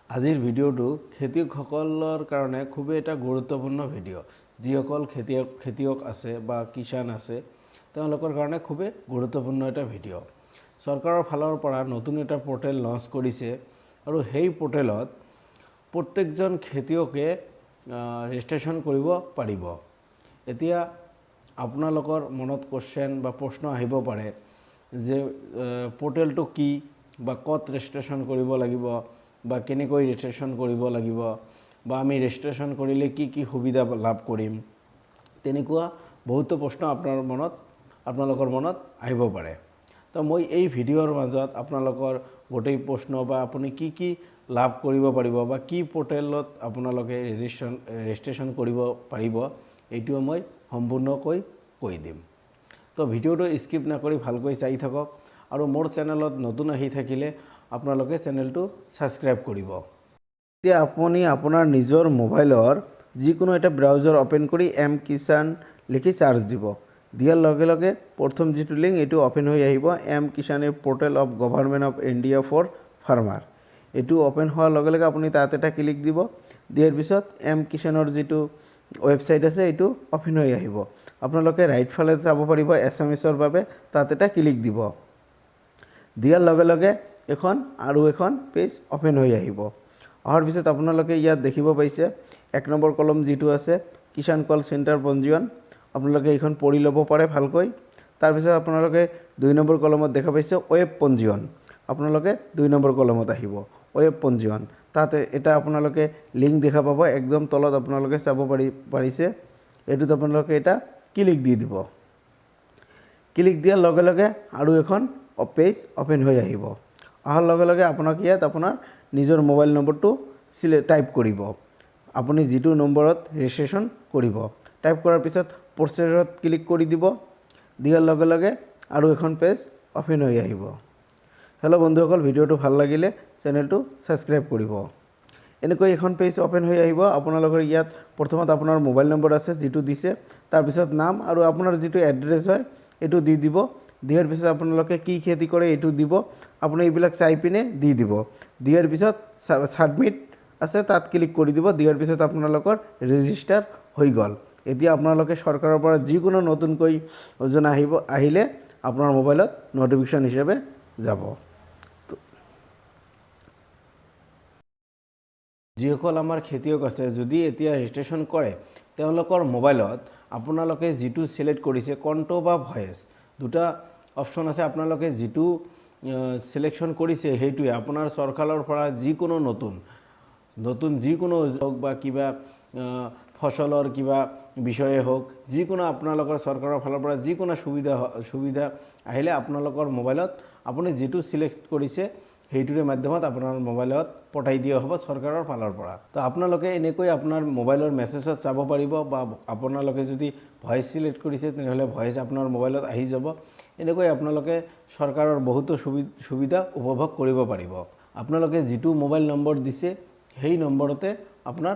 আজিৰ ভিডিঅ'টো খেতিয়কসকলৰ কাৰণে খুবেই এটা গুৰুত্বপূৰ্ণ ভিডিঅ'। যিসকল খেতিয়ক আছে বা কিষাণ আছে তেওঁলোকৰ কাৰণে খুবেই গুৰুত্বপূৰ্ণ এটা ভিডিঅ'। চৰকাৰৰ ফালৰ পৰা নতুন এটা পোৰ্টেল লঞ্চ কৰিছে আৰু সেই পোৰ্টেলত প্ৰত্যেকজন খেতিয়কে ৰেজিষ্ট্ৰেশ্যন কৰিব পাৰিব। এতিয়া আপোনালোকৰ মনত কোৱেশ্চন বা প্ৰশ্ন আহিব পাৰে যে পোৰ্টেলটো কি বা ক'ত ৰেজিষ্ট্ৰেশ্যন কৰিব লাগিব বা কেনেকৈ ৰেজিষ্ট্ৰেশ্যন কৰিব লাগিব বা আমি ৰেজিষ্ট্ৰেশ্যন কৰিলে কি কি সুবিধা লাভ কৰিম, তেনেকুৱা বহুতো প্ৰশ্ন আপোনালোকৰ মনত আহিব পাৰে। তো মই এই ভিডিঅ'ৰ মাজত আপোনালোকৰ গোটেই প্ৰশ্ন বা আপুনি কি কি লাভ কৰিব পাৰিব বা কি পোৰ্টেলত আপোনালোকে ৰেজিষ্ট্ৰেশ্যন কৰিব পাৰিব এইটো মই সম্পূৰ্ণকৈ কৈ দিম। তো ভিডিঅ'টো স্কিপ নকৰি ভালকৈ চাই থাকক আৰু মোৰ চেনেলত নতুন আহি থাকিলে আপোনালোকে চেনেলটো ছাবস্ক্ৰাইব কৰিব। এতিয়া আপুনি আপোনাৰ নিজৰ মোবাইলৰ যিকোনো এটা ব্ৰাউজাৰ অপেন কৰি M-Kisan লিখি চাৰ্জ দিব। দিয়াৰ লগে লগে প্ৰথম যিটো লিংক এইটো অপেন হৈ আহিব, M-Kisan portal of government of India for farmer. এইটো অপেন হোৱাৰ লগে লগে আপুনি তাত এটা ক্লিক দিব। দিয়াৰ পিছত M-Kisanৰ যিটো ৱেবছাইট আছে এইটো অপেন হৈ আহিব। আপোনালোকে ৰাইট ফালে যাব পাৰিব এছএমএছৰ বাবে, তাত এটা ক্লিক দিব। দিয়াৰ লগে লগে এখন পেজ অপেন হৈ আহিব। অহাৰ পিছত আপোনালোকে ইয়াত দেখিব পাইছে 1 নম্বৰ কলম যিটো আছে কিষাণ কল চেণ্টাৰ পঞ্জীয়ন, আপোনালোকে এইখন পঢ়ি ল'ব পাৰে ভালকৈ। তাৰপিছত আপোনালোকে 2 নম্বৰ কলমত দেখা পাইছে ৱেব পঞ্জীয়ন, আপোনালোকে 2 নম্বৰ কলমত আহিব ৱেব পঞ্জীয়ন। তাতে এটা আপোনালোকে লিংক দেখা পাব, একদম তলত আপোনালোকে চাব পাৰিছে। এইটোত আপোনালোকে এটা ক্লিক দি দিব। ক্লিক দিয়াৰ লগে লগে আৰু এখন পেজ অপেন হৈ আহিব। অহাৰ লগে লগে আপোনাক ইয়াত আপোনাৰ নিজৰ মোবাইল নম্বৰটো টাইপ কৰিব, আপুনি যিটো নম্বৰত ৰেজিষ্ট্ৰেশ্যন কৰিব। টাইপ কৰাৰ পিছত প্ৰচেছত ক্লিক কৰি দিব। দিয়াৰ লগে লগে আৰু এখন পেজ অপেন হৈ আহিব। হেল্ল' বন্ধুসকল, ভিডিঅ'টো ভাল লাগিলে চেনেলটো ছাবস্ক্ৰাইব কৰিব। এনেকৈ এখন পেজ অপেন হৈ আহিব। আপোনালোকৰ ইয়াত প্ৰথমত আপোনাৰ মোবাইল নম্বৰ আছে যিটো দিছে, তাৰপিছত নাম আৰু আপোনাৰ যিটো এড্ৰেছ হয় এইটো দি দিব। দিয়াৰ পিছত আপোনালোকে কি খেতি কৰে এইটো দিব, আপুনি এইবিলাক চাই পিনে দি দিব। দিয়াৰ পিছত ছাবমিট আছে তাত ক্লিক কৰি দিব। দিয়াৰ পিছত আপোনালোকৰ ৰেজিষ্টাৰ হৈ গ'ল। এতিয়া আপোনালোকে চৰকাৰৰ পৰা যিকোনো নতুনকৈ যোজনা আহিলে আপোনাৰ মোবাইলত নটিফিকেশ্যন হিচাপে যাব। যিসকল আমাৰ খেতিয়ক আছে যদি এতিয়া ৰেজিষ্ট্ৰেশ্যন কৰে তেওঁলোকৰ মোবাইলত আপোনালোকে যিটো ছিলেক্ট কৰিছে কণ্ঠ বা ভইচ দুটা অপশ্যন আছে। আপোনালোকে যিটো ছিলেকশ্যন কৰিছে সেইটোৱে আপোনাৰ চৰকাৰৰ পৰা যিকোনো নতুন যিকোনো হওক বা কিবা ফচলৰ কিবা বিষয়ে হওক, যিকোনো আপোনালোকৰ চৰকাৰৰ ফালৰ পৰা যিকোনো সুবিধা আহিলে আপোনালোকৰ মোবাইলত আপুনি যিটো ছিলেক্ট কৰিছে সেইটোৰে মাধ্যমত আপোনাৰ মোবাইলত পঠাই দিয়া হ'ব চৰকাৰৰ ফালৰ পৰা। তো আপোনালোকে এনেকৈ আপোনাৰ মোবাইলৰ মেছেজত চাব পাৰিব বা আপোনালোকে যদি ভইচ ছিলেক্ট কৰিছে তেনেহ'লে ভইচ আপোনাৰ মোবাইলত আহি যাব। এনেকৈ আপোনালোকে চৰকাৰৰ বহুতো সুবিধা উপভোগ কৰিব পাৰিব। আপোনালোকে যিটো মোবাইল নম্বৰ দিছে সেই নম্বৰতে আপোনাৰ